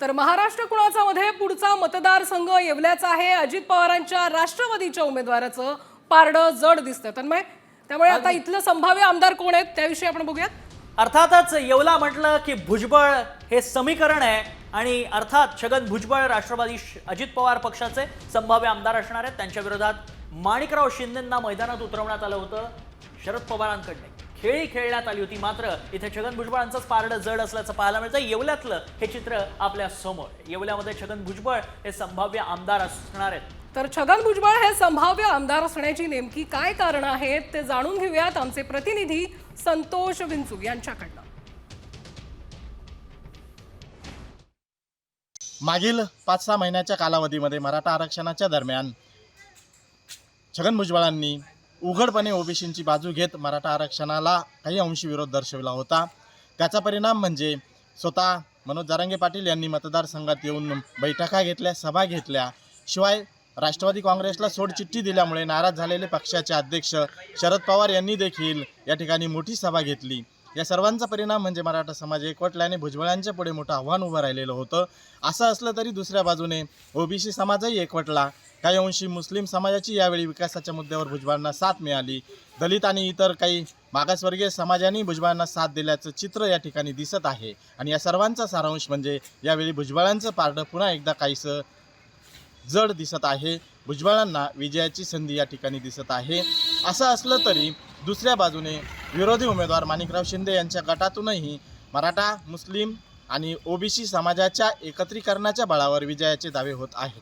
तर महाराष्ट्र कुणाचा मध्ये पुढचा मतदारसंघ येवल्याचा आहे। अजित पवारांच्या राष्ट्रवादीच्या उमेदवाराचं पारडं जड दिसतं तन्मय। त्यामुळे आता इथलं संभाव्य आमदार कोण आहेत त्याविषयी आपण बघूयात। अर्थातच येवला म्हटलं की भुजबळ हे समीकरण आहे आणि अर्थात छगन भुजबळ राष्ट्रवादी अजित पवार पक्षाचे संभाव्य आमदार असणार आहेत। त्यांच्या विरोधात माणिकराव शिंदेंना मैदानात उतरवण्यात आलं होतं। शरद पवारांकडे खेळी खेळण्यात आली होती, मात्र इथे छगन भुजबळांचंच पारडं जड असल्याचं पाहायला मिळतं। येवल्यातलं हे चित्र आपल्या समोर। येवल्यामध्ये छगन भुजबळ हे संभाव्य आमदार असणार आहेत। तर छगन भुजबळ हे संभाव्य आमदार असण्याची नेमकी काय कारण आहेत ते जाणून घेऊयात आमचे प्रतिनिधी संतोष विंचू यांच्याकडनं। मागील 5-6 महिन्याच्या कालावधीमध्ये मराठा आरक्षणाच्या दरम्यान छगन भुजबळांनी उघडपणे ओबीसींची बाजू घेत मराठा आरक्षणाला काही अंशी विरोध दर्शविला होता। त्याचा परिणाम म्हणजे स्वतः मनोज जरांगे पाटील यांनी मतदारसंघात येऊन बैठका घेतल्या, सभा घेतल्या। शिवाय राष्ट्रवादी काँग्रेसला सोडचिठ्ठी दिल्यामुळे नाराज झालेले पक्षाचे अध्यक्ष शरद पवार यांनी देखील या ठिकाणी मोठी सभा घेतली। या सर्वांचा परिणाम म्हणजे मराठा समाज एकवटल्याने भुजबळांच्या पुढे मोठं आव्हान उभं राहिलेलं होतं। असं असलं तरी दुसऱ्या बाजूने ओबीसी समाजही एकवटला। काही अंशी मुस्लिम समाजाची यावेळी विकासाच्या मुद्द्यावर भुजबळांना साथ मिळाली। दलित आणि इतर काही मागासवर्गीय समाजांनी भुजबळांना साथ दिल्याचं चित्र या ठिकाणी दिसत आहे आणि या सर्वांचा सारांश म्हणजे यावेळी भुजबळांचं पारडं पुन्हा एकदा काहीसं जड दिसत आहे। भुजबळांना विजयाची संधी या ठिकाणी दिसत आहे। असं असलं तरी दुसऱ्या बाजूने विरोधी उमेदवार माणिकराव शिंदे यांच्या गटातूनही मराठा, मुस्लिम आणि ओबीसी समाजाच्या एकत्रीकरणाच्या बळावर विजयाचे दावे होत आहेत।